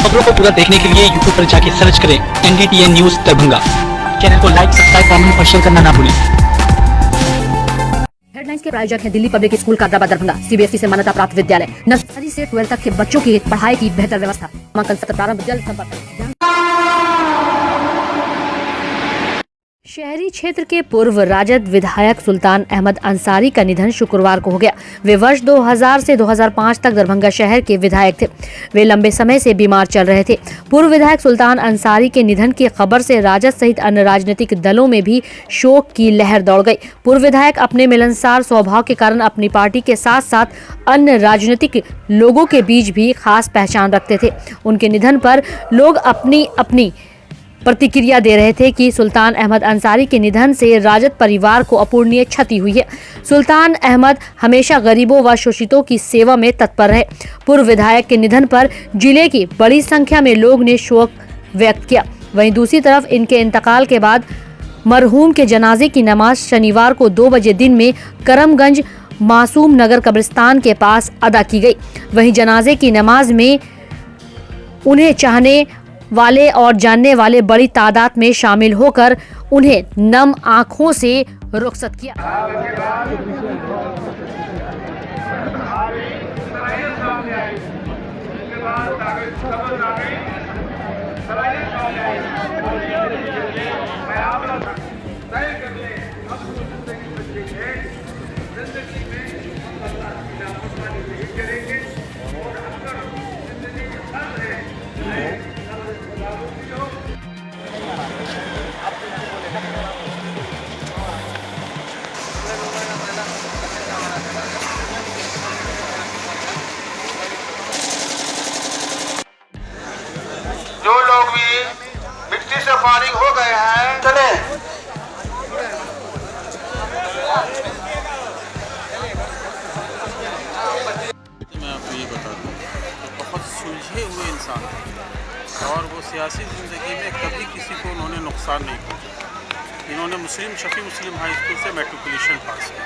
खबरों को पूरा देखने के लिए यूट्यूब पर जाके सर्च करें NDTN न्यूज दरभंगा। चैनल को लाइक, सब्सक्राइब, कमेंट और शेयर करना ना भूलें। हेडलाइंस के प्रायोजक हैं Delhi public school Kadrabad Darbhanga, CBSE से मान्यता प्राप्त विद्यालय। नर्सरी से 12 तक के बच्चों की पढ़ाई की बेहतर व्यवस्था। नामांकन सत्र प्रारंभ जल्द। संपर्क। शहरी क्षेत्र के पूर्व राजद विधायक सुल्तान अहमद अंसारी का निधन शुक्रवार को हो गया। वे वर्ष 2000 से 2005 तक दरभंगा शहर के विधायक थे। वे लंबे समय से बीमार चल रहे थे। पूर्व विधायक सुल्तान अंसारी के निधन की खबर से राजद सहित अन्य राजनीतिक दलों में भी शोक की लहर दौड़ गई। पूर्व विधायक अपने मिलनसार स्वभाव के कारण अपनी पार्टी के साथ साथ अन्य राजनीतिक लोगों के बीच भी खास पहचान रखते थे। उनके निधन पर लोग अपनी अपनी प्रतिक्रिया दे रहे थे कि सुल्तान अहमद अंसारी के निधन से राजद परिवार को अपूरणीय क्षति हुई है। सुल्तान अहमद हमेशा गरीबों व शोषितों की सेवा में तत्पर रहे। पूर्व विधायक के निधन पर जिले की बड़ी संख्या में लोग ने शोक व्यक्त किया। वहीं दूसरी तरफ इनके इंतकाल के बाद मरहूम के जनाजे की नमाज शनिवार को 2 बजे दिन में करमगंज मासूम नगर कब्रिस्तान के पास अदा की गई। वहीं जनाजे की नमाज में उन्हें चाहने वाले और जानने वाले बड़ी तादाद में शामिल होकर उन्हें नम आंखों से रुखसत किया। जो लोग भी मिट्टी से फारिग हो गए हैं चले। मैं आपको ये बता दूँ तो बहुत सुलझे हुए इंसान थे और वो सियासी ज़िंदगी में कभी किसी को उन्होंने नुकसान नहीं पहुँचा। इन्होंने शफी मुस्लिम हाई स्कूल से मैट्रिकुलेशन पास किया।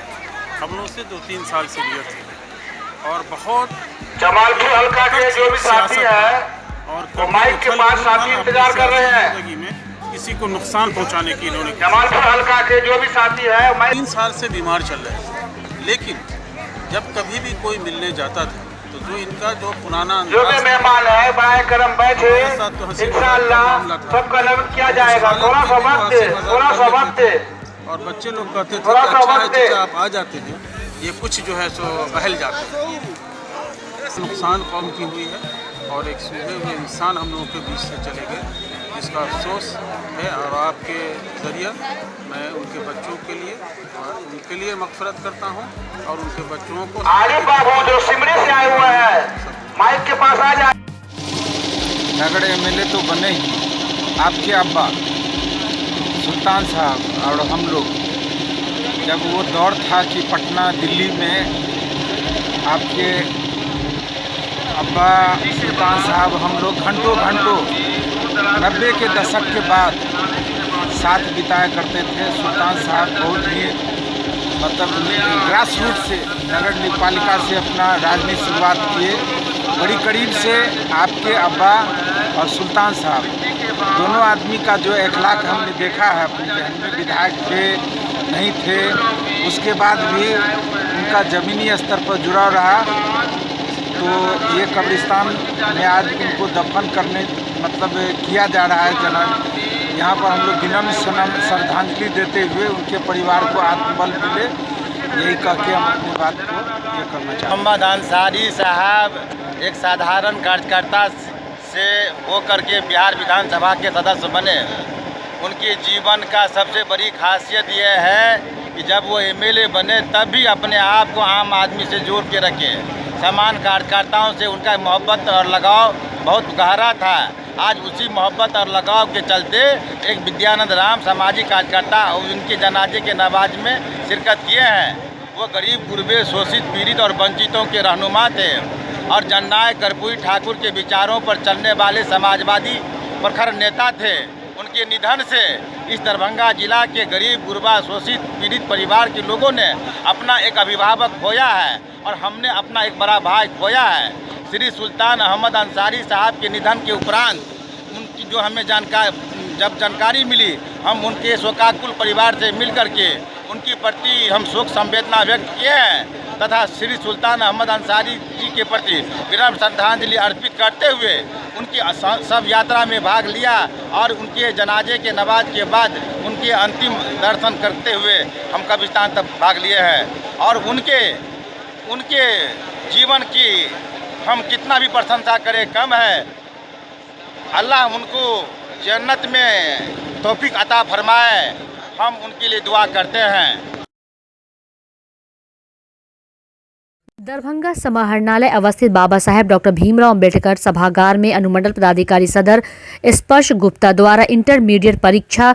हम लोग से 2-3 साल सीनियर थे और बहुत जमालपुर हल्का के जो भी साथी हैं और वो माइक के पास साथी इंतजार कर रहे हैं। जिंदगी में किसी को नुकसान पहुंचाने की इन्होंने जमालपुर हल्का के जो भी साथी है 3 साल से बीमार चल रहे थे। लेकिन जब कभी भी कोई मिलने जाता था तो जो इनका जो पुराना जो भी मेहमान है बाएं करम बैठे, इंशाअल्लाह सबका नमन किया जाएगा। थोड़ा सा वक्त दे, थोड़ा सा वक्त दे। और बच्चे लोग कहते थे थोड़ा सा अच्छा है वक्त दे। चाचा आप आ जाते हैं, ये कुछ जो है सो बहल जाते हैं। नुकसान कौम की हुई है और एक सूझे हुए इंसान हम लोगों के बीच से चले गए, जिसका अफसोस है। और आपके ज़रिए मैं उनके बच्चों के लिए और उनके लिए मग़फ़िरत करता हूँ और उनके बच्चों को आरिफ बाबू जो सिमरी से आए हुए हैं माइक के पास आ जाए। नगर MLA तो बने ही, आपके अब्बा सुल्तान साहब और हम लोग जब वो दौर था कि पटना दिल्ली में आपके अब्बा सुल्तान साहब हम लोग घंटों 90 के दशक के बाद साथ बिताया करते थे। सुल्तान साहब बहुत ही मतलब ग्रास रूट से नगर पालिका से अपना राजनीति शुरुआत किए। बड़ी करीब से आपके अब्बा और सुल्तान साहब दोनों आदमी का जो अखलाक हमने देखा है अपने जहन में। विधायक थे नहीं थे, उसके बाद भी उनका ज़मीनी स्तर पर जुड़ाव रहा। तो ये कब्रिस्तान में आज उनको दफन करने मतलब किया जा रहा है। यहाँ पर हम लोग विनम्र श्रद्धांजलि देते हुए उनके परिवार को आत्मबल मिले, यही कह के हम अपनी बात को ये करना चाहते हैं। मोहम्मद अंसारी साहब एक साधारण कार्यकर्ता से होकर के बिहार विधानसभा के सदस्य बने। उनके जीवन का सबसे बड़ी खासियत यह है कि जब वो MLA बने तब भी अपने आप को आम आदमी से जोड़ के रखे। समान कार्यकर्ताओं से उनका मोहब्बत और लगाव बहुत गहरा था। आज उसी मोहब्बत और लगाव के चलते एक विद्यानंद राम सामाजिक कार्यकर्ता और उनके जनाजे के नमाज में शिरकत किए हैं। वो गरीब गुरबे शोषित पीड़ित और वंचितों के रहनुमा थे और जननायक कर्पूरी ठाकुर के विचारों पर चलने वाले समाजवादी प्रखर नेता थे। उनके निधन से इस दरभंगा जिला के गरीब गुरबा शोषित पीड़ित परिवार के लोगों ने अपना एक अभिभावक खोया है और हमने अपना एक बड़ा भाई खोया है। श्री सुल्तान अहमद अंसारी साहब के निधन के उपरांत उनकी जो हमें जानकारी मिली, हम उनके शोकाकुल परिवार से मिल करके उनके प्रति हम शोक संवेदना व्यक्त किए हैं तथा श्री सुल्तान अहमद अंसारी जी के प्रति विनम्र श्रद्धांजलि अर्पित करते हुए उनकी सब यात्रा में भाग लिया और उनके जनाजे के नमाज के बाद उनके अंतिम दर्शन करते हुए हम कब्रिस्तान तक भाग लिए हैं। और उनके जीवन की हम कितना भी प्रशंसा करें कम है। अल्लाह उनको जन्नत में तौफीक अता फरमाए, हम उनके लिए दुआ करते हैं। दरभंगा समाहरणालय अवस्थित बाबा साहेब डॉक्टर भीमराव अम्बेडकर सभागार में अनुमंडल पदाधिकारी सदर स्पर्श गुप्ता द्वारा इंटरमीडिएट परीक्षा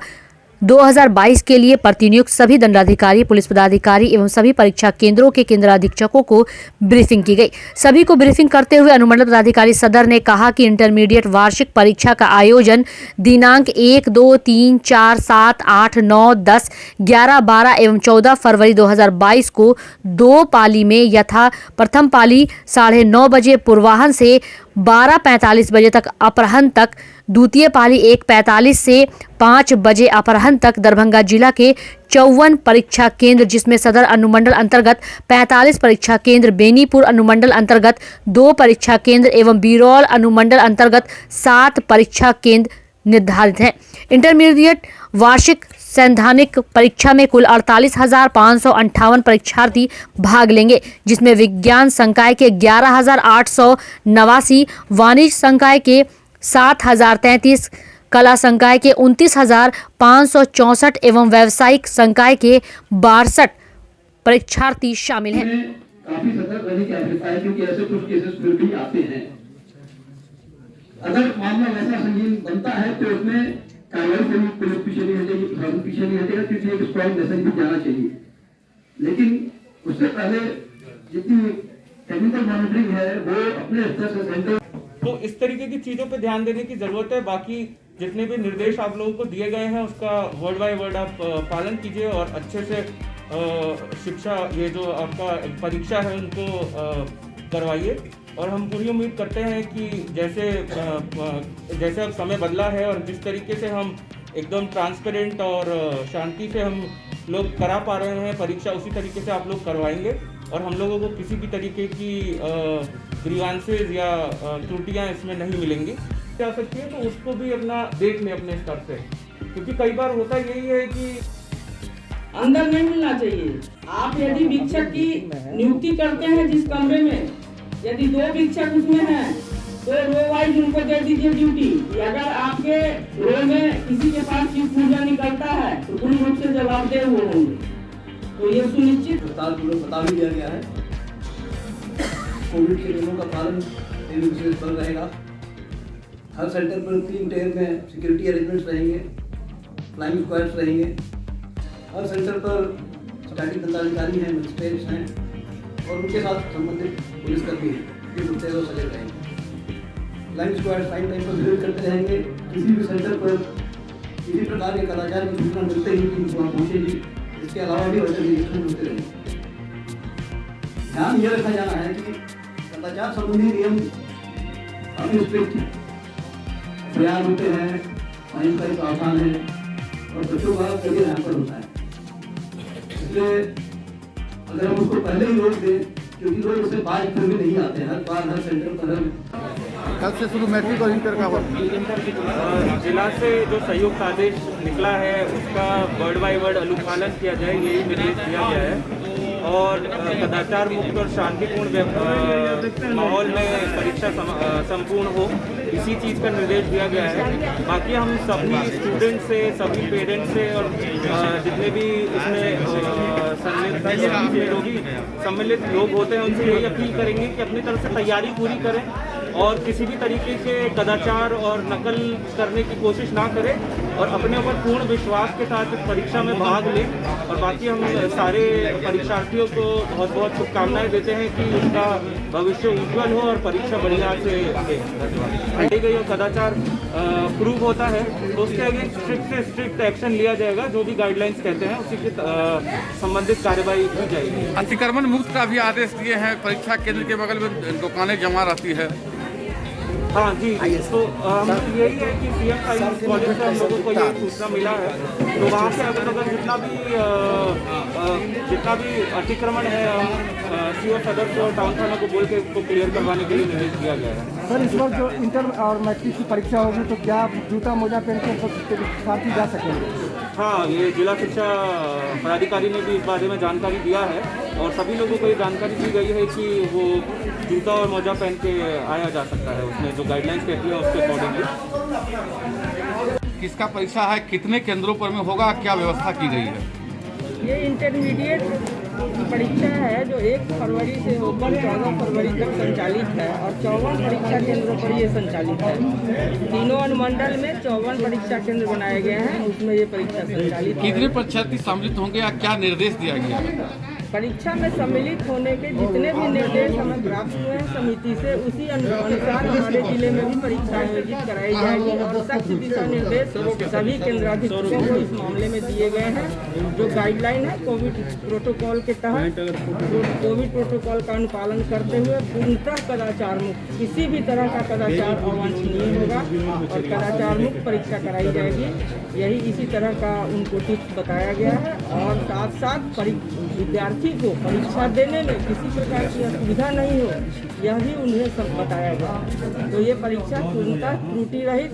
2022 के लिए प्रतिनियुक्त सभी दंडाधिकारी, पुलिस पदाधिकारी एवं सभी परीक्षा केंद्रों के केंद्राधीक्षकों को ब्रीफिंग की गई। सभी को ब्रीफिंग करते हुए अनुमंडल पदाधिकारी सदर ने कहा कि इंटरमीडिएट वार्षिक परीक्षा का आयोजन दिनांक 1, 2, 3, 4, 7, 8, 9, 10, 11, 12 एवं 14 फरवरी 2022 को 2 पाली में यथा प्रथम पाली 9:30 बजे पूर्वाह्न से 12:45 बजे तक अपराह्न तक, द्वितीय पाली 1:45 से 5 बजे अपराह्न तक दरभंगा जिला के 54 परीक्षा केंद्र जिसमें सदर अनुमंडल अंतर्गत 45 परीक्षा केंद्र, बेनीपुर अनुमंडल अंतर्गत 2 परीक्षा केंद्र एवं बिरौल अनुमंडल अंतर्गत 7 परीक्षा केंद्र निर्धारित हैं। इंटरमीडिएट वार्षिक सैद्धांतिक परीक्षा में कुल 48,558 परीक्षार्थी भाग लेंगे, जिसमेमें विज्ञान संकाय के 11,889, वाणिज्य संकाय के 7,033, कला संकाय के 29,564 एवं व्यावसायिक संकाय के 62 परीक्षार्थी शामिल हैं। काफी सतर्क रहने की आवश्यकता है क्योंकि ऐसे कुछ केसेस फिर भी आते हैं। अगर मामला वैसा संगीन बनता है तो उसमें कार्रवाई से भी पुलिस पीछे नहीं हटेगी, प्रशासन पीछे नहीं हटेगा, क्योंकि एक स्ट्रॉन्ग मैसेज भी जाना चाहिए। लेकिन उससे पहले जितनी टेक्निकल मॉनिटरिंग है वो अपने स्तर से सेंटर, तो इस तरीके की चीजों पे ध्यान देने की जरूरत है। बाकी जितने भी निर्देश आप लोगों को दिए गए हैं उसका वर्ड बाय वर्ड आप पालन कीजिए और अच्छे से शिक्षा, ये जो आपका परीक्षा है उनको करवाइए। और हम पूरी उम्मीद करते हैं कि जैसे अब समय बदला है और जिस तरीके से हम एकदम ट्रांसपेरेंट और शांति से हम लोग करा पा रहे हैं परीक्षा, उसी तरीके से आप लोग करवाएंगे और हम लोगों को किसी भी तरीके की ग्रीवांसेस या त्रुटियां इसमें नहीं मिलेंगी। क्या सकती है तो उसको भी अपना देख लें अपने स्तर से, क्योंकि कई बार होता यही है कि अंदर नहीं मिलना चाहिए। आप यदि शिक्षक की नियुक्ति करते हैं जिस कमरे में, यदि 2 शिक्षक उसमें हैं तो रो वाइज उनको दे दीजिए ड्यूटी। अगर आपके रो में किसी के पास चीज पूजा निकलता है तो पूर्ण रूप से जवाबदेह होंगे। तो ये सुनिश्चित बता भी दिया गया है। कोविड के नियमों का पालन विशेष बल रहेगा। हर सेंटर पर 3 टेयर में सिक्योरिटी अरेंजमेंट्स रहेंगे, फ्लाइंग स्क्वाड्स रहेंगे। हर सेंटर पर स्टैटिक दंडाधिकारी हैं, मजिस्ट्रेट्स हैं और उनके साथ संबंधित पुलिसकर्मी हैं, ये मुद्दे वो सजग रहेंगे। फ्लाइंग स्क्वाड्स टाइम पर विजिट करते रहेंगे। किसी भी सेंटर पर किसी प्रकार के कदाचार की सूचना मिलते ही कि वहाँ पहुँचेगी। इसके अलावा भी ऑर्गेनाइजेशन होते रहेंगे। ध्यान ये रखा जाना है कि कदाचार संबंधी नियम काफी स्ट्रिक्ट है, प्रयास होते हैं, फाइन का प्रावधान है और बच्चों का करियर हैम्पर होता है। इसलिए अगर हम उसको पहले ही रोक दें, क्योंकि लोग उससे बाद फिर भी नहीं आते, हर बार हर सेंटर पर कल से शुरू मैट्रिक और इंटर का वर्क। जिला से जो संयुक्त आदेश निकला है उसका वर्ड बाय वर्ड अनुपालन किया जाए, यही निर्देश दिया गया है। और कदाचार मुक्त और शांतिपूर्ण माहौल में परीक्षा संपूर्ण हो, इसी चीज़ का निर्देश दिया गया है। बाकी हम सभी स्टूडेंट से, सभी पेरेंट्स से और जितने भी इसमें सम्मिलित लोग होते हैं उनसे यही अपील करेंगे कि अपनी तरफ से तैयारी पूरी करें और किसी भी तरीके के कदाचार और नकल करने की कोशिश ना करें और अपने ऊपर पूर्ण विश्वास के साथ इस परीक्षा में भाग लें। और बाकी हम सारे परीक्षार्थियों को बहुत बहुत शुभकामनाएं देते हैं कि उनका भविष्य उज्जवल हो और परीक्षा बढ़िया से दे। गई और कदाचार प्रूव होता है तो उसके अगेंस्ट स्ट्रिक्ट से स्ट्रिक्ट एक्शन लिया जाएगा। जो भी गाइडलाइंस कहते हैं उसी के संबंधित कार्रवाई की जाएगी। अतिक्रमण मुक्त का भी आदेश दिए हैं। परीक्षा केंद्र के बगल में दुकानें जमा रहती है। हाँ जी, तो यही है कि सीएम साइंस कॉलेज से हम लोगों को ये सूचना मिला है, तो वहाँ से अगर जितना भी अतिक्रमण है हम सीओ सदर और टाउन थाना को बोल के इसको क्लियर करवाने के लिए निर्देश दिया गया है। सर, इस बार जो इंटर और मैट्रिक की परीक्षा होगी तो क्या जूता मोजा पहन के साथ जा सकेंगे? हाँ, ये जिला शिक्षा पदाधिकारी ने भी इस बारे में जानकारी दिया है और सभी लोगों को ये जानकारी दी गई है कि वो जूता और मोजा पहन के आया जा सकता है। उसमें जो गाइडलाइंस कहती है उसके अकॉर्डिंगली। किसका परीक्षा है, कितने केंद्रों पर में होगा, क्या व्यवस्था की गई है? ये इंटरमीडिएट परीक्षा है जो 1 फरवरी से होकर 14 फरवरी तक संचालित है और 54 परीक्षा केंद्रों पर ये संचालित है। तीनों अनुमंडल में 54 परीक्षा केंद्र बनाए गए हैं, उसमें ये परीक्षा संचालित है। कितने परीक्षार्थी सम्मिलित होंगे या क्या निर्देश दिया गया है? परीक्षा में सम्मिलित होने के जितने भी निर्देश हमें प्राप्त हुए हैं समिति से, उसी अनुसार हमारे जिले में भी परीक्षा आयोजित कराई जाएगी और सख्त दिशा निर्देश सभी केंद्राधिकारियों को इस मामले में दिए गए हैं। जो गाइडलाइन है कोविड प्रोटोकॉल के तहत, कोविड प्रोटोकॉल का अनुपालन करते हुए पूर्णतः कदाचार मुक्त, किसी भी तरह का कदाचार अवांछनीय होगा और कदाचार मुक्त परीक्षा कराई जाएगी। यही इसी तरह का उनको टिप्स बताया गया है और साथ साथ विद्यार्थी को परीक्षा देने में किसी प्रकार की असुविधा नहीं हो, यह भी उन्हें सब बताया गया। तो ये परीक्षा पूर्णतः त्रुटि रहित,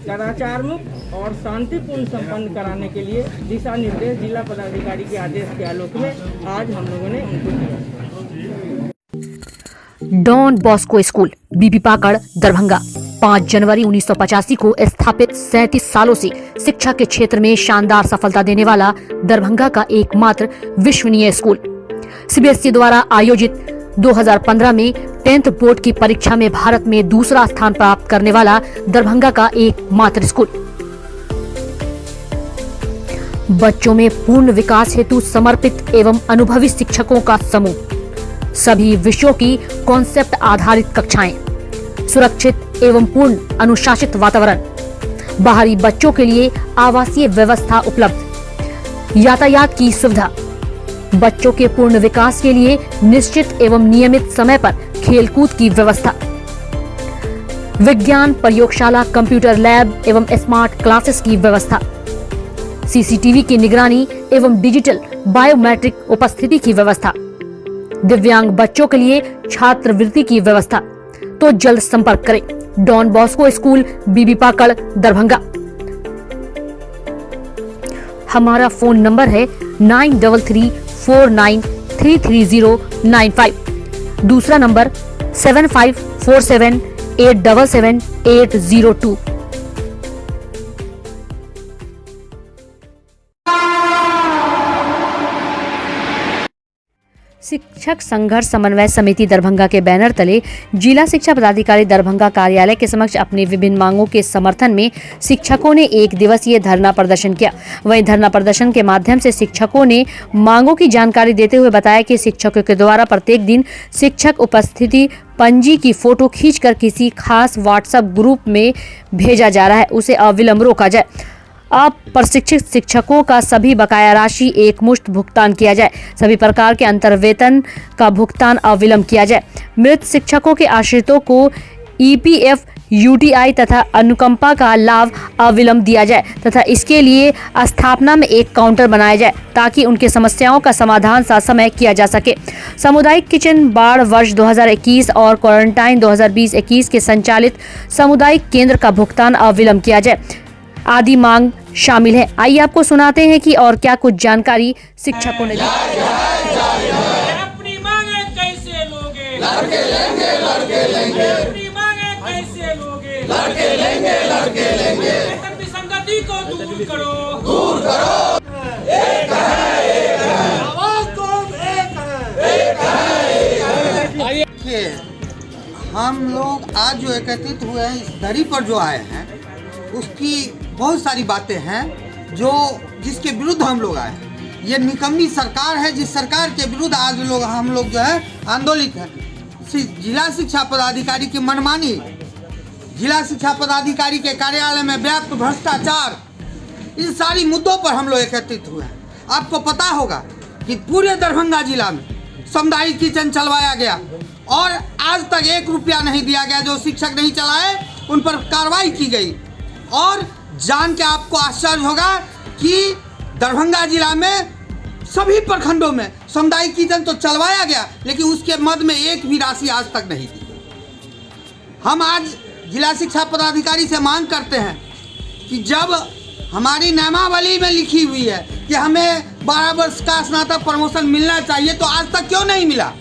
कदाचार मुक्त और शांतिपूर्ण संपन्न कराने के लिए दिशा निर्देश जिला पदाधिकारी के आदेश के आलोक में आज हम लोगों ने उनको दिया। डॉन बॉस्को स्कूल बीबी पाकड़ दरभंगा 5 जनवरी 1985 को स्थापित 37 सालों से शिक्षा के क्षेत्र में शानदार सफलता देने वाला दरभंगा का एकमात्र विश्वसनीय स्कूल। सीबीएसई द्वारा आयोजित 2015 में 10th बोर्ड की परीक्षा में भारत में दूसरा स्थान प्राप्त करने वाला दरभंगा का एकमात्र स्कूल। बच्चों में पूर्ण विकास हेतु समर्पित एवं अनुभवी शिक्षकों का समूह, सभी विषयों की कॉन्सेप्ट आधारित कक्षाएं, सुरक्षित एवं पूर्ण अनुशासित वातावरण, बाहरी बच्चों के लिए आवासीय व्यवस्था उपलब्ध, यातायात की सुविधा, बच्चों के पूर्ण विकास के लिए निश्चित एवं नियमित समय पर खेलकूद की व्यवस्था, विज्ञान प्रयोगशाला, कंप्यूटर लैब एवं स्मार्ट क्लासेस की व्यवस्था, सीसीटीवी की निगरानी एवं डिजिटल बायोमेट्रिक उपस्थिति की व्यवस्था, दिव्यांग बच्चों के लिए छात्रवृत्ति की व्यवस्था। तो जल्द संपर्क करें डॉन बॉस्को स्कूल बीबी पाकड़ दरभंगा। हमारा फोन नंबर है 9334933095। दूसरा नंबर 7547877802। शिक्षक संघर्ष समन्वय समिति दरभंगा के बैनर तले जिला शिक्षा पदाधिकारी दरभंगा कार्यालय के समक्ष अपनी विभिन्न मांगों के समर्थन में शिक्षकों ने 1 दिवसीय धरना प्रदर्शन किया। वहीं धरना प्रदर्शन के माध्यम से शिक्षकों ने मांगों की जानकारी देते हुए बताया कि शिक्षकों के द्वारा प्रत्येक दिन शिक्षक उपस्थिति पंजी की फोटो खींचकर किसी खास व्हाट्सएप ग्रुप में भेजा जा रहा है, उसे अविलंब रोका जाए। अब प्रशिक्षित शिक्षकों का सभी बकाया राशि एकमुश्त भुगतान किया जाए। सभी प्रकार के अंतर्वेतन का भुगतान अविलंब किया जाए। मृत शिक्षकों के आश्रितों को ईपीएफ, यूटीआई तथा अनुकंपा का लाभ अविलंब दिया जाए तथा इसके लिए स्थापना में एक काउंटर बनाया जाए ताकि उनके समस्याओं का समाधान समय किया जा सके। सामुदायिक किचन बाढ़ वर्ष 2021 और क्वारंटाइन 2020-21 के संचालित सामुदायिक केंद्र का भुगतान अविलंब किया जाए आदि मांग शामिल है। आइए आपको सुनाते हैं कि और क्या कुछ जानकारी शिक्षकों ने दी। अपनी मांगे कैसे लोगे? लड़के लेंगे, लड़के लेंगे। अपनी मांगे कैसे लोगे? लड़के लेंगे, लड़के लेंगे। वेतन विसंगति को दूर करो, दूर करो। एक है, एक है। आवाज तो एक है, एक है, एक है। हम लोग आज जो एकत्रित हुए हैं इस दरी पर जो आए हैं उसकी बहुत सारी बातें हैं जिसके विरुद्ध हम लोग आए हैं। ये निकम्मी सरकार है जिस सरकार के विरुद्ध आज हम लोग जो है आंदोलित हैं। जिला शिक्षा पदाधिकारी की मनमानी जिला शिक्षा पदाधिकारी के कार्यालय में व्याप्त भ्रष्टाचार, इन सारी मुद्दों पर हम लोग एकत्रित हुए हैं। आपको पता होगा कि पूरे दरभंगा जिला में सामुदायिक किचन चलवाया गया और आज तक 1 रुपया नहीं दिया गया। जो शिक्षक नहीं चलाए उन पर कार्रवाई की गई। और जान के आपको आश्चर्य होगा कि दरभंगा जिला में सभी प्रखंडों में सामुदायिक किचन तो चलवाया गया, लेकिन उसके मद में एक भी राशि आज तक नहीं दी। हम आज जिला शिक्षा पदाधिकारी से मांग करते हैं कि जब हमारी नियमावली में लिखी हुई है कि हमें 12 वर्ष का स्नातक प्रमोशन मिलना चाहिए, तो आज तक क्यों नहीं मिला?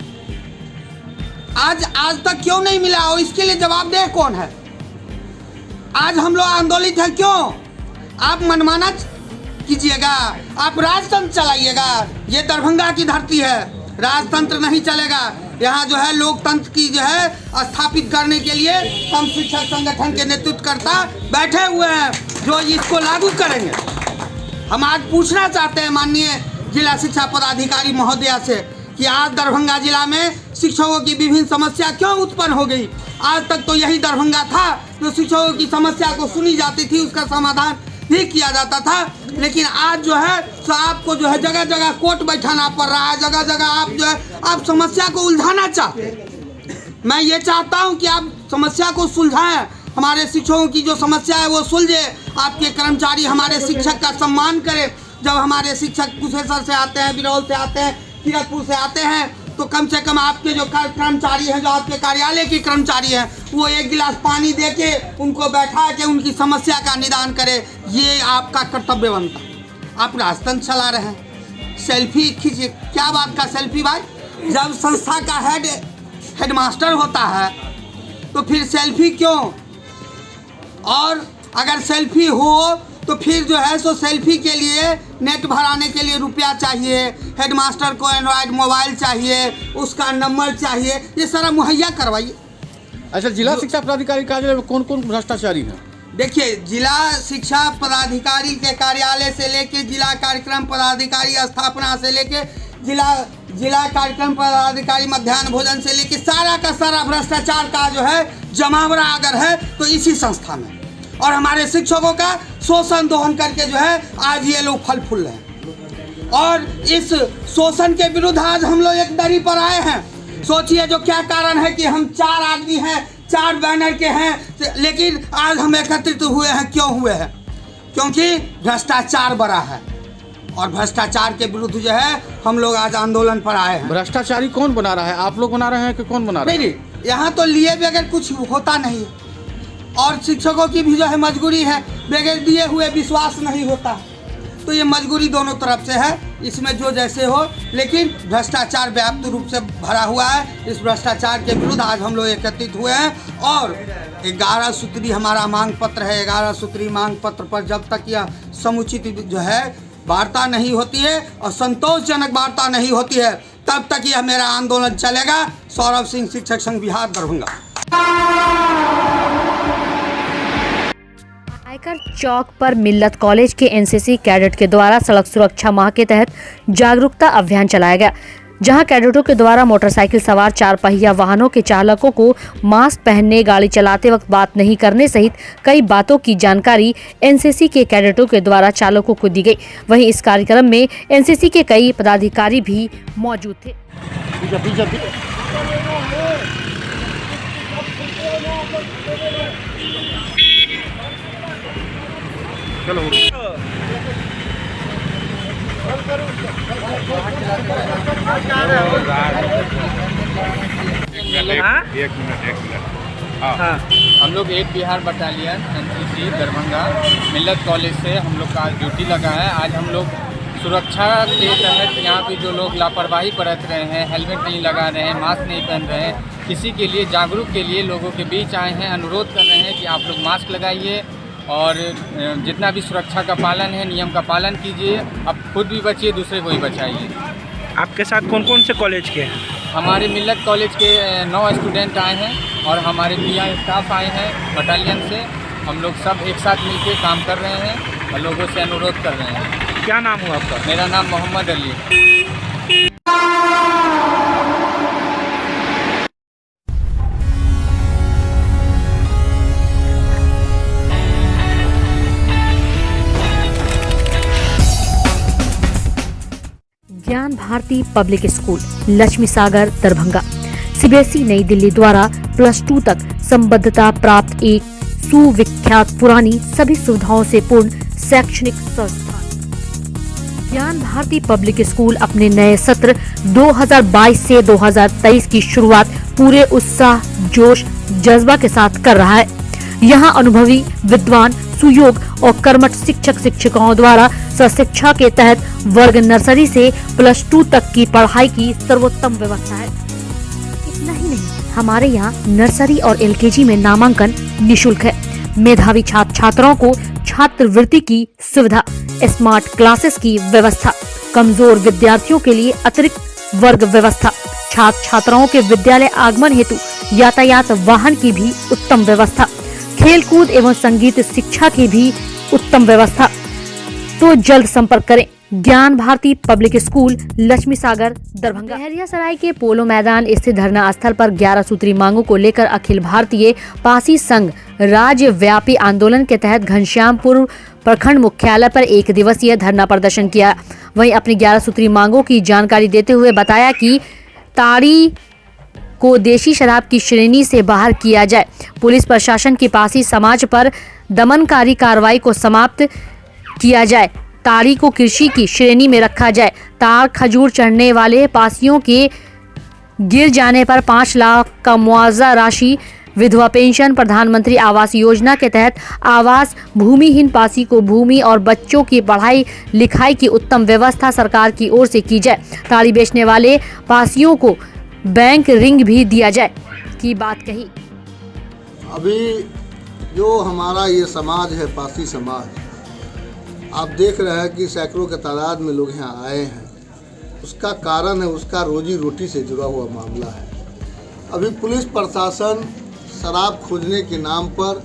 आज तक क्यों नहीं मिला और इसके लिए जवाबदेह कौन है? आज हम लोग आंदोलित हैं क्यों? आप मनमाना कीजिएगा, आप राजतंत्र चलाइएगा। ये दरभंगा की धरती है, राजतंत्र नहीं चलेगा। यहाँ जो है लोकतंत्र की जो है स्थापित करने के लिए हम शिक्षक संगठन के नेतृत्वकर्ता बैठे हुए हैं जो इसको लागू करेंगे। हम आज पूछना चाहते हैं माननीय जिला शिक्षा पदाधिकारी महोदया से कि आज दरभंगा जिला में शिक्षकों की विभिन्न समस्या क्यों उत्पन्न हो गई? आज तक तो यही दरभंगा था जो शिक्षकों की समस्या को सुनी जाती थी, उसका समाधान भी किया जाता था। लेकिन आज जो है तो आपको जो है जगह जगह कोर्ट बैठाना पड़ रहा है, जगह जगह आप जो है आप समस्या को उलझाना चाहते हैं। मैं ये चाहता हूँ कि आप समस्या को सुलझाएं, हमारे शिक्षकों की जो समस्या है वो सुलझे। आपके कर्मचारी हमारे शिक्षक का सम्मान करें। जब हमारे शिक्षक कुशेश्वर से आते हैं, बिरौल से आते हैं, किरतपुर से आते हैं, तो कम से कम आपके जो कर्मचारी हैं, जो आपके कार्यालय के कर्मचारी हैं, वो 1 गिलास पानी दे के उनको बैठा के उनकी समस्या का निदान करें। ये आपका कर्तव्य बनता है। आप राजतंत्र चला रहे हैं, सेल्फी खींचिए। क्या बात का सेल्फी भाई? जब संस्था का हेडमास्टर होता है तो फिर सेल्फी क्यों? और अगर सेल्फी हो तो फिर जो है सो सेल्फी के लिए नेट भराने के लिए रुपया चाहिए, हेडमास्टर को एंड्रॉयड मोबाइल चाहिए, उसका नंबर चाहिए, ये सारा मुहैया करवाइए। अच्छा, जिला शिक्षा पदाधिकारी कार्यालय में कौन कौन भ्रष्टाचारी हैं? देखिए, जिला शिक्षा पदाधिकारी के कार्यालय से लेके जिला कार्यक्रम पदाधिकारी स्थापना से लेके जिला कार्यक्रम पदाधिकारी मध्याह्न भोजन से लेके सारा का सारा भ्रष्टाचार का जो है जमावड़ा अगर है तो इसी संस्था में। और हमारे शिक्षकों का शोषण दोहन करके जो है आज ये लोग फल फूल रहे हैं। और इस शोषण के विरुद्ध आज हम लोग एक दरी पर आए हैं। सोचिए जो क्या कारण है कि हम 4 आदमी हैं, 4 बैनर के हैं, लेकिन आज हम एकत्रित हुए हैं। क्यों हुए हैं? क्योंकि भ्रष्टाचार बढ़ा है और भ्रष्टाचार के विरुद्ध जो है हम लोग आज आंदोलन पर आए हैं। भ्रष्टाचारी कौन बना रहा है? आप लोग बना रहे हैं कि कौन बना रहा है? नहीं, यहाँ तो लिए बगैर कुछ होता नहीं है और शिक्षकों की भी जो है मजबूरी है, बगैर दिए हुए विश्वास नहीं होता। तो ये मजबूरी दोनों तरफ से है, इसमें जो जैसे हो, लेकिन भ्रष्टाचार व्याप्त रूप से भरा हुआ है। इस भ्रष्टाचार के विरुद्ध आज हम लोग एकत्रित हुए हैं और 11 सूत्री हमारा मांग पत्र है। 11 सूत्री मांग पत्र पर जब तक यह समुचित जो है वार्ता नहीं होती है और संतोषजनक वार्ता नहीं होती है, तब तक यह मेरा आंदोलन चलेगा। सौरभ सिंह, शिक्षक संघ बिहार, दरभंगा। आयकर चौक पर मिल्लत कॉलेज के एनसीसी कैडेट के द्वारा सड़क सुरक्षा माह के तहत जागरूकता अभियान चलाया गया, जहां कैडेटों के द्वारा मोटरसाइकिल सवार 4 पहिया वाहनों के चालकों को मास्क पहनने, गाड़ी चलाते वक्त बात नहीं करने सहित कई बातों की जानकारी एनसीसी के कैडेटों के द्वारा चालकों को दी गई। वहीं इस कार्यक्रम में एनसीसी के कई पदाधिकारी भी मौजूद थे। चलो एक मिनट। हाँ, हम लोग 1 बिहार बटालियन एनसीसी दरभंगा मिल्लत कॉलेज से हम लोग का आज ड्यूटी लगा है। आज हम लोग सुरक्षा के तहत यहाँ पे जो लोग लापरवाही बरत रहे हैं, हेलमेट नहीं लगा रहे हैं, मास्क नहीं पहन रहे हैं, किसी के लिए जागरूक के लिए लोगों के बीच आए हैं। अनुरोध कर रहे हैं कि आप लोग मास्क लगाइए और जितना भी सुरक्षा का पालन है, नियम का पालन कीजिए। अब खुद भी बचिए, दूसरे को भी बचाइए। आपके साथ कौन कौन से कॉलेज के हैं? हमारे मिल्लत कॉलेज के 9 स्टूडेंट आए हैं और हमारे पीआई स्टाफ आए हैं बटालियन से। हम लोग सब एक साथ मिलकर काम कर रहे हैं और लोगों से अनुरोध कर रहे हैं। क्या नाम हुआ आपका? मेरा नाम मोहम्मद अली। ज्ञान भारती पब्लिक स्कूल लक्ष्मी सागर दरभंगा सीबीएसई नई दिल्ली द्वारा +2 तक संबद्धता प्राप्त एक सुविख्यात पुरानी सभी सुविधाओं से पूर्ण शैक्षणिक संस्थान। ज्ञान भारती पब्लिक स्कूल अपने नए सत्र 2022 से 2023 की शुरुआत पूरे उत्साह, जोश, जज्बा के साथ कर रहा है। यहाँ अनुभवी, विद्वान, सुयोग और कर्मठ शिक्षक शिक्षिकाओं द्वारा शिक्षा के तहत वर्ग नर्सरी से +2 तक की पढ़ाई की सर्वोत्तम व्यवस्था है। इतना ही नहीं, हमारे यहाँ नर्सरी और एलकेजी में नामांकन निशुल्क है। मेधावी छात्र छात्राओं को छात्रवृत्ति की सुविधा, स्मार्ट क्लासेस की व्यवस्था, कमजोर विद्यार्थियों के लिए अतिरिक्त वर्ग व्यवस्था, छात्र छात्राओं के विद्यालय आगमन हेतु यातायात वाहन की भी उत्तम व्यवस्था, खेलकूद एवं संगीत शिक्षा की भी उत्तम व्यवस्था। तो जल्द संपर्क करें ज्ञान भारती पब्लिक स्कूल लक्ष्मी सागर दरभंगा। लहरियासराय के पोलो मैदान स्थित धरना स्थल पर 11 सूत्री मांगों को लेकर अखिल भारतीय पासी संघ राज्य व्यापी आंदोलन के तहत घनश्यामपुर प्रखंड मुख्यालय पर 1 दिवसीय धरना प्रदर्शन किया। वहीं अपनी 11 सूत्री मांगों की जानकारी देते हुए बताया कि ताड़ी को देशी शराब की श्रेणी से बाहर किया जाए, पुलिस प्रशासन की पासी समाज पर दमनकारी कार्रवाई को समाप्त किया जाए, ताड़ी को कृषि की श्रेणी में रखा जाए, ताड़ खजूर चढ़ने वाले पासियों के गिर जाने पर 5 लाख का मुआवजा राशि, विधवा पेंशन, प्रधानमंत्री आवास योजना के तहत आवास, भूमिहीन पासी को भूमि और बच्चों की पढ़ाई लिखाई की उत्तम व्यवस्था सरकार की ओर से की जाए, ताड़ी बेचने वाले पासियों को बैंक रिंग भी दिया जाए की बात कही। अभी जो हमारा ये समाज है, पासी समाज, आप देख रहे हैं कि सैकड़ों के तादाद में लोग यहाँ आए हैं। उसका कारण है उसका रोजी रोटी से जुड़ा हुआ मामला है। अभी पुलिस प्रशासन शराब खोजने के नाम पर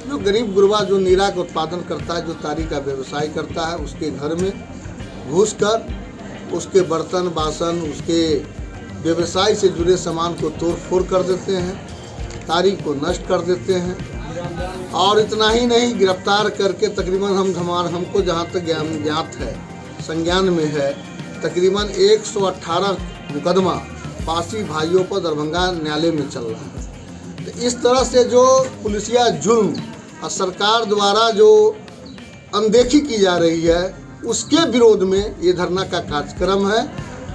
जो गरीब गुरबा जो नीरा का उत्पादन करता है, जो ताड़ी का व्यवसाय करता है, उसके घर में घुसकर उसके बर्तन बासन, उसके व्यवसाय से जुड़े सामान को तोड़ फोड़ कर देते हैं, ताड़ी को नष्ट कर देते हैं। और इतना ही नहीं, गिरफ्तार करके तकरीबन हमको जहाँ तक ज्ञात है, संज्ञान में है, तकरीबन 118 मुकदमा पासी भाइयों पर दरभंगा न्यायालय में चल रहा है। तो इस तरह से जो पुलिसिया जुल्म और सरकार द्वारा जो अनदेखी की जा रही है, उसके विरोध में ये धरना का कार्यक्रम है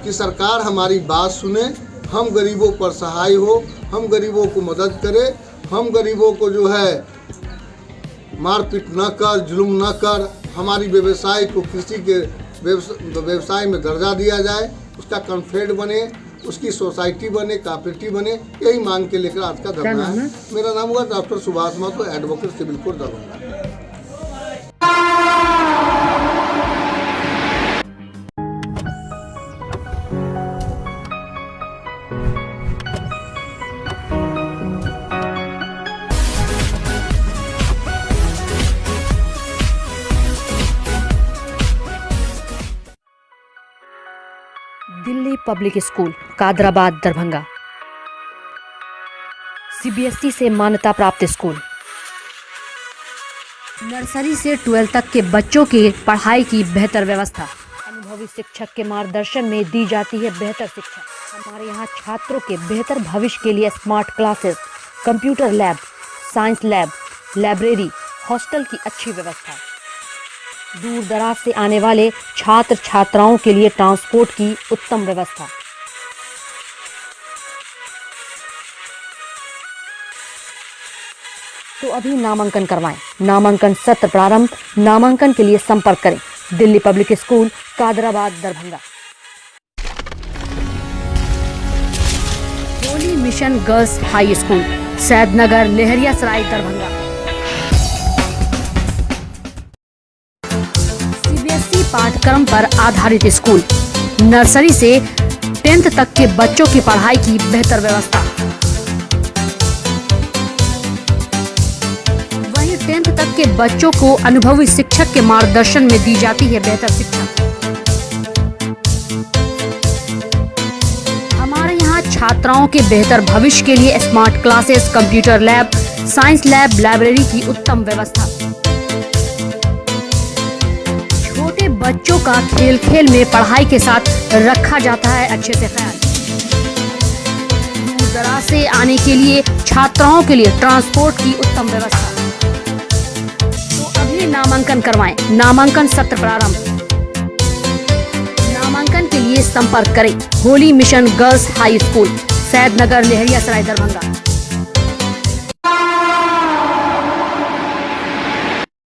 कि सरकार हमारी बात सुने, हम गरीबों पर सहाय हो, हम गरीबों को मदद करें, हम गरीबों को जो है मारपीट न कर, जुल्म न कर, हमारी व्यवसाय को कृषि के व्यवसाय में दर्जा दिया जाए, उसका कॉन्फेड बने, उसकी सोसाइटी बने, कोऑपरेटिव बने। यही मांग के लेकर आज का धरना है। मेरा नाम हुआ doctor Subhash Mahato, advocate civil court Darbhanga. Delhi public school Kadrabad Darbhanga CBSE से मान्यता प्राप्त स्कूल। नर्सरी से 12 तक के बच्चों की पढ़ाई की बेहतर व्यवस्था, अनुभवी शिक्षक के मार्गदर्शन में दी जाती है बेहतर शिक्षा। हमारे यहाँ छात्रों के बेहतर भविष्य के लिए smart classes, computer lab, science lab, library, hostel की अच्छी व्यवस्था। दूर दराज से आने वाले छात्र छात्राओं के लिए ट्रांसपोर्ट की उत्तम व्यवस्था। तो अभी नामांकन करवाएं। नामांकन सत्र प्रारंभ। नामांकन के लिए संपर्क करें Delhi public school Kadrabad Darbhanga. Holy mission girls high school Saidnagar Laheriasarai Darbhanga. CBSE पाठ्यक्रम पर आधारित स्कूल। नर्सरी से 10th तक के बच्चों की पढ़ाई की बेहतर व्यवस्था। वहीं 10th तक के बच्चों को अनुभवी शिक्षक के मार्गदर्शन में दी जाती है बेहतर शिक्षा। हमारे यहाँ छात्राओं के बेहतर भविष्य के लिए smart classes, computer lab, science lab, library की उत्तम व्यवस्था। छोटे बच्चों का खेल खेल में पढ़ाई के साथ रखा जाता है अच्छे से ख्याल। दूर दराज से आने के लिए छात्राओं के लिए ट्रांसपोर्ट की उत्तम व्यवस्था। तो अभी नामांकन करवाएं। नामांकन सत्र प्रारंभ। नामांकन के लिए संपर्क करें Holi mission girls high school, Saidnagar, Laheriasarai, Darbhanga.